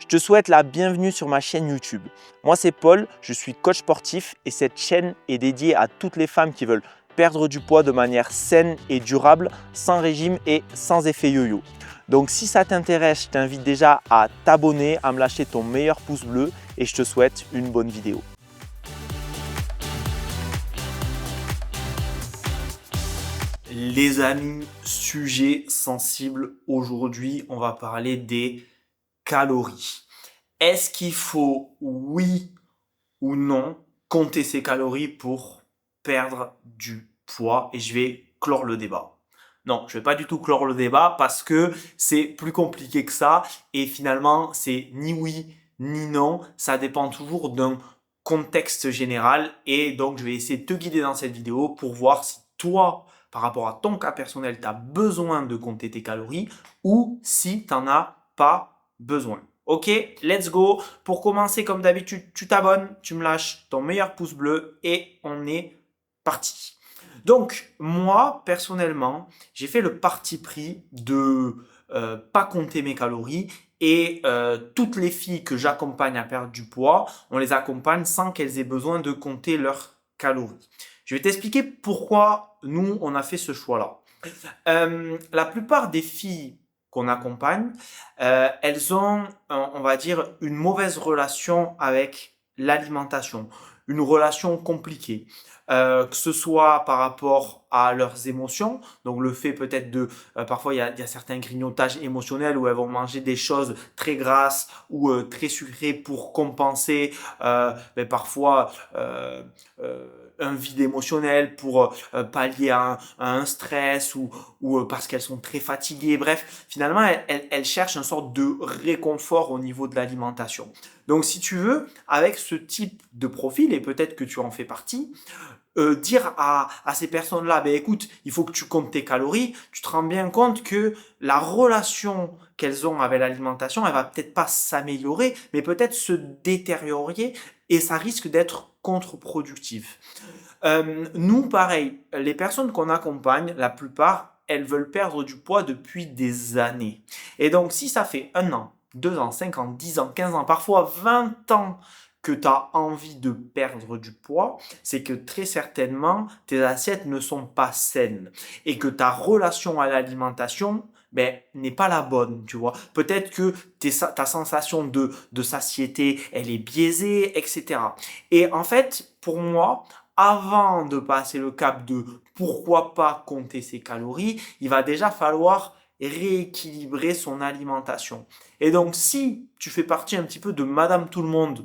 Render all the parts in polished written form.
Je te souhaite la bienvenue sur ma chaîne YouTube. Moi c'est Paul, je suis coach sportif et cette chaîne est dédiée à toutes les femmes qui veulent perdre du poids de manière saine et durable, sans régime et sans effet yo-yo. Donc si ça t'intéresse, je t'invite déjà à t'abonner, à me lâcher ton meilleur pouce bleu et je te souhaite une bonne vidéo. Les amis, sujet sensible, aujourd'hui on va parler des calories. Est-ce qu'il faut, oui ou non, compter ses calories pour perdre du poids? Et je vais clore le débat. Non, je ne vais pas du tout clore le débat parce que c'est plus compliqué que ça et finalement c'est ni oui ni non, ça dépend toujours d'un contexte général et donc je vais essayer de te guider dans cette vidéo pour voir si toi, par rapport à ton cas personnel, tu as besoin de compter tes calories ou si tu n'en as pas besoin. Ok, let's go. Pour commencer, comme d'habitude, tu t'abonnes, tu me lâches ton meilleur pouce bleu et on est parti. Donc, moi, personnellement, j'ai fait le parti pris de pas compter mes calories et toutes les filles que j'accompagne à perdre du poids, on les accompagne sans qu'elles aient besoin de compter leurs calories. Je vais t'expliquer pourquoi nous, on a fait ce choix-là. La plupart des filles qu'on accompagne, elles ont, on va dire, une mauvaise relation avec l'alimentation, une relation compliquée, que ce soit par rapport à leurs émotions, donc le fait peut-être de, parfois il y a certains grignotages émotionnels où elles vont manger des choses très grasses ou très sucrées pour compenser parfois un vide émotionnel, pour pallier à un stress ou parce qu'elles sont très fatiguées. Bref, finalement, elles cherchent une sorte de réconfort au niveau de l'alimentation. Donc, si tu veux, avec ce type de profil, et peut-être que tu en fais partie, dire à ces personnes-là, ben écoute, il faut que tu comptes tes calories, tu te rends bien compte que la relation qu'elles ont avec l'alimentation, elle va peut-être pas s'améliorer, mais peut-être se détériorer et ça risque d'être contre-productif. Nous, pareil, les personnes qu'on accompagne, la plupart, elles veulent perdre du poids depuis des années. Et donc, si ça fait 1 an, 2 ans, 5 ans, 10 ans, 15 ans, parfois 20 ans que tu as envie de perdre du poids, c'est que très certainement, tes assiettes ne sont pas saines et que ta relation à l'alimentation n'est pas la bonne, tu vois. Peut-être que ta sensation de satiété, elle est biaisée, etc. Et en fait, pour moi, avant de passer le cap de pourquoi pas compter ses calories, il va déjà falloir rééquilibrer son alimentation. Et donc, si tu fais partie un petit peu de Madame Tout-le-Monde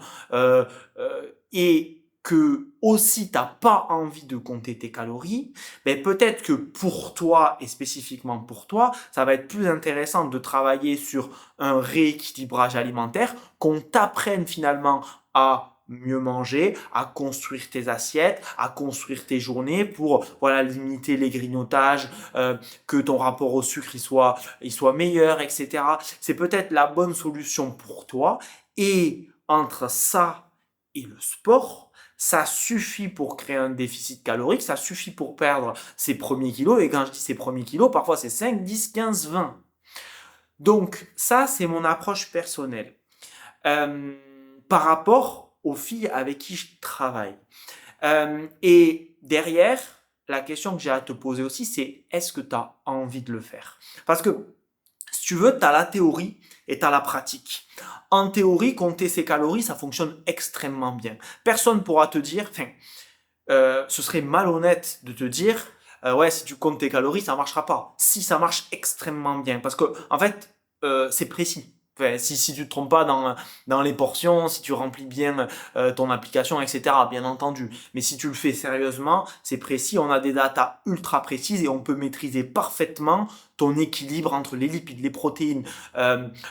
et que aussi t'as pas envie de compter tes calories, peut-être que pour toi et spécifiquement pour toi, ça va être plus intéressant de travailler sur un rééquilibrage alimentaire, qu'on t'apprenne finalement à mieux manger, à construire tes assiettes, à construire tes journées pour limiter les grignotages, que ton rapport au sucre il soit meilleur, etc. C'est peut-être la bonne solution pour toi. Et entre ça et le sport, ça suffit pour créer un déficit calorique, ça suffit pour perdre ses premiers kilos. Et quand je dis ses premiers kilos, parfois c'est 5, 10, 15, 20. Donc ça, c'est mon approche personnelle. Par rapport aux filles avec qui je travaille. Et derrière, la question que j'ai à te poser aussi, c'est est-ce que tu as envie de le faire? Parce que si tu veux, tu as la théorie et tu as la pratique. En théorie, compter ses calories, ça fonctionne extrêmement bien. Personne ne pourra te dire, ce serait malhonnête de te dire, ouais, si tu comptes tes calories, ça ne marchera pas. Si, ça marche extrêmement bien. Parce que, en fait, c'est précis. Enfin, si tu te trompes pas dans les portions, si tu remplis bien ton application, etc., bien entendu. Mais si tu le fais sérieusement, c'est précis, on a des datas ultra précises et on peut maîtriser parfaitement ton équilibre entre les lipides, les protéines,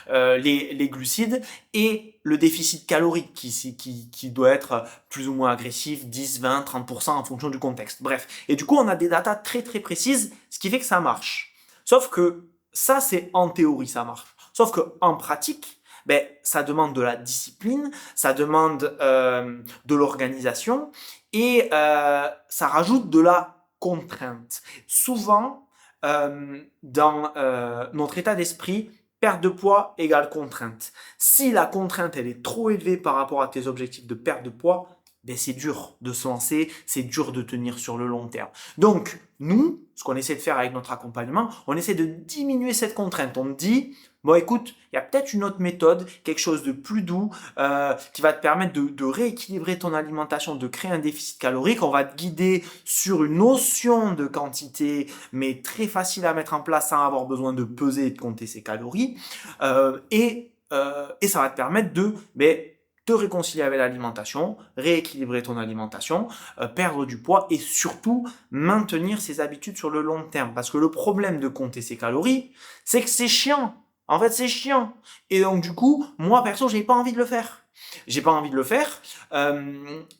les glucides et le déficit calorique qui doit être plus ou moins agressif, 10, 20, 30% en fonction du contexte. Bref. Et du coup, on a des datas très très précises, ce qui fait que ça marche. Sauf que ça, c'est en théorie, ça marche. Sauf qu'en pratique, ça demande de la discipline, ça demande de l'organisation et ça rajoute de la contrainte. Souvent, dans notre état d'esprit, perte de poids égale contrainte. Si la contrainte elle est trop élevée par rapport à tes objectifs de perte de poids, ben c'est dur de se lancer, c'est dur de tenir sur le long terme. Donc, nous, ce qu'on essaie de faire avec notre accompagnement, on essaie de diminuer cette contrainte. On te dit, bon écoute, il y a peut-être une autre méthode, quelque chose de plus doux, qui va te permettre de rééquilibrer ton alimentation, de créer un déficit calorique. On va te guider sur une notion de quantité, mais très facile à mettre en place sans avoir besoin de peser et de compter ses calories. Et ça va te permettre de te réconcilier avec l'alimentation, rééquilibrer ton alimentation, perdre du poids et surtout maintenir ses habitudes sur le long terme. Parce que le problème de compter ses calories, c'est que c'est chiant. En fait, c'est chiant. Et donc, du coup, moi, perso, j'ai pas envie de le faire. J'ai pas envie de le faire.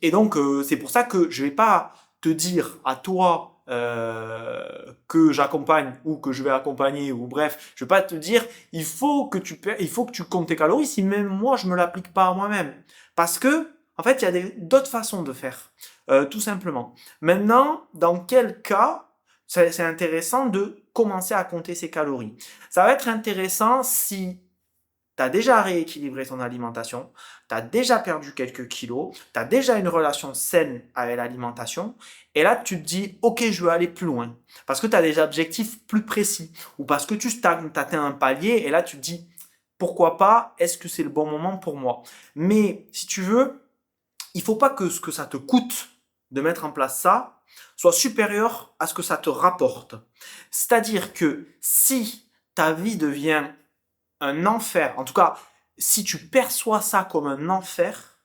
Et donc, c'est pour ça que je vais pas te dire à toi que j'accompagne ou que je vais accompagner ou bref, je vais pas te dire il faut que tu comptes tes calories si même moi je me l'applique pas à moi-même parce que en fait il y a d'autres façons de faire tout simplement. Maintenant, dans quel cas c'est intéressant de commencer à compter ses calories. Ça va être intéressant si tu as déjà rééquilibré ton alimentation, tu as déjà perdu quelques kilos, tu as déjà une relation saine avec l'alimentation, et là tu te dis, ok, je veux aller plus loin, parce que tu as des objectifs plus précis, ou parce que tu stagnes, tu atteins un palier, et là tu te dis, pourquoi pas, est-ce que c'est le bon moment pour moi? Mais si tu veux, il faut pas que ce que ça te coûte de mettre en place ça soit supérieur à ce que ça te rapporte. C'est-à-dire que si ta vie devient un enfer, en tout cas, si tu perçois ça comme un enfer,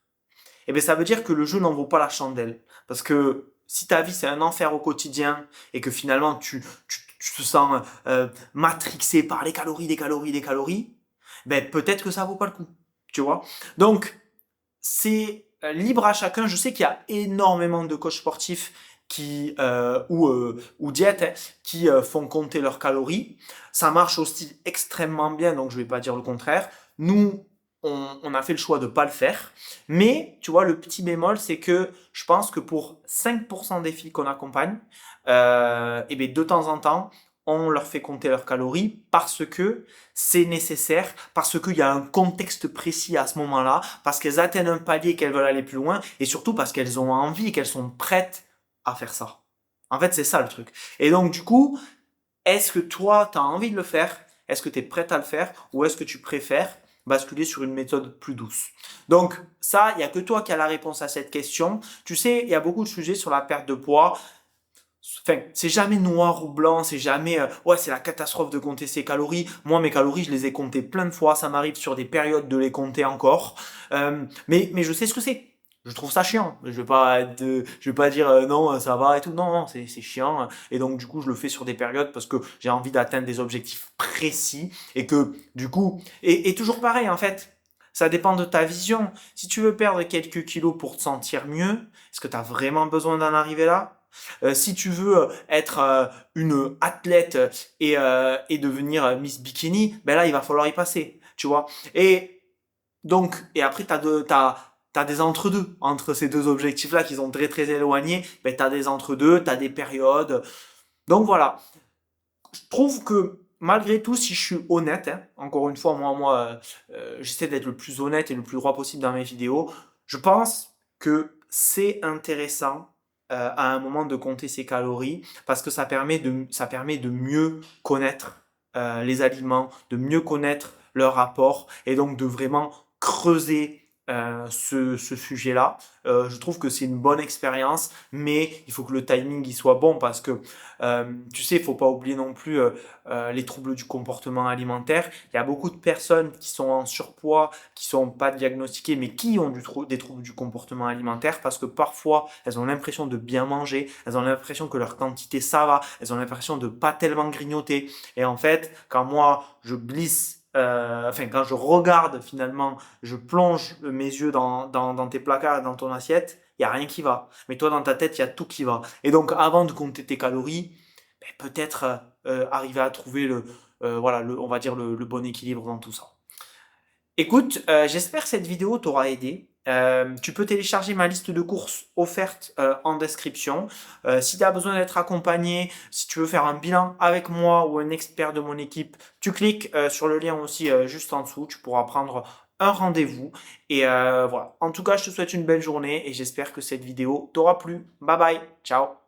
eh bien, ça veut dire que le jeu n'en vaut pas la chandelle. Parce que si ta vie c'est un enfer au quotidien et que finalement tu te sens matrixé par les calories, des calories, des calories, ben peut-être que ça vaut pas le coup. Tu vois? Donc, c'est libre à chacun. Je sais qu'il y a énormément de coachs sportifs ou diètes qui font compter leurs calories. Ça marche aussi extrêmement bien, donc je vais pas dire le contraire. Nous, on a fait le choix de pas le faire. Mais, tu vois, le petit bémol, c'est que je pense que pour 5% des filles qu'on accompagne, et bien, de temps en temps, on leur fait compter leurs calories parce que c'est nécessaire, parce qu'il y a un contexte précis à ce moment-là, parce qu'elles atteignent un palier, qu'elles veulent aller plus loin, et surtout parce qu'elles ont envie, qu'elles sont prêtes à faire ça. En fait, c'est ça le truc. Et donc, du coup, est-ce que toi, tu as envie de le faire? Est-ce que tu es prête à le faire? Ou est-ce que tu préfères basculer sur une méthode plus douce? Donc, ça, il n'y a que toi qui as la réponse à cette question. Tu sais, il y a beaucoup de sujets sur la perte de poids. Enfin, c'est jamais noir ou blanc, c'est jamais ouais, c'est la catastrophe de compter ses calories. Moi, mes calories, je les ai comptées plein de fois, ça m'arrive sur des périodes de les compter encore. Mais je sais ce que c'est. Je trouve ça chiant. Je vais pas dire non, ça va et tout. Non, non, c'est chiant. Et donc, du coup, je le fais sur des périodes parce que j'ai envie d'atteindre des objectifs précis et que, du coup, et toujours pareil, en fait. Ça dépend de ta vision. Si tu veux perdre quelques kilos pour te sentir mieux, est-ce que tu as vraiment besoin d'en arriver là? Si tu veux être une athlète et devenir Miss Bikini, ben là, il va falloir y passer, tu vois. Et donc, et après, t'as des entre-deux. Entre ces deux objectifs-là qui sont très très éloignés, ben t'as des entre-deux, t'as des périodes. Donc voilà. Je trouve que malgré tout, si je suis honnête, hein, encore une fois, j'essaie d'être le plus honnête et le plus droit possible dans mes vidéos. Je pense que c'est intéressant à un moment de compter ses calories parce que ça permet de mieux connaître les aliments, de mieux connaître leur rapport et donc de vraiment creuser ce sujet-là. Je trouve que c'est une bonne expérience, mais il faut que le timing y soit bon parce que tu sais, il faut pas oublier non plus les troubles du comportement alimentaire. Il y a beaucoup de personnes qui sont en surpoids, qui sont pas diagnostiquées, mais qui ont des troubles du comportement alimentaire parce que parfois elles ont l'impression de bien manger, elles ont l'impression que leur quantité ça va, elles ont l'impression de pas tellement grignoter. Et en fait, quand moi je glisse quand je regarde finalement, je plonge mes yeux dans tes placards, dans ton assiette, il n'y a rien qui va. Mais toi, dans ta tête, il y a tout qui va. Et donc, avant de compter tes calories, ben, peut-être arriver à trouver on va dire le bon équilibre dans tout ça. Écoute, j'espère que cette vidéo t'aura aidé. Tu peux télécharger ma liste de courses offertes en description. Si tu as besoin d'être accompagné, si tu veux faire un bilan avec moi ou un expert de mon équipe, tu cliques sur le lien aussi juste en dessous. Tu pourras prendre un rendez-vous. Et voilà. En tout cas, je te souhaite une belle journée et j'espère que cette vidéo t'aura plu. Bye bye. Ciao.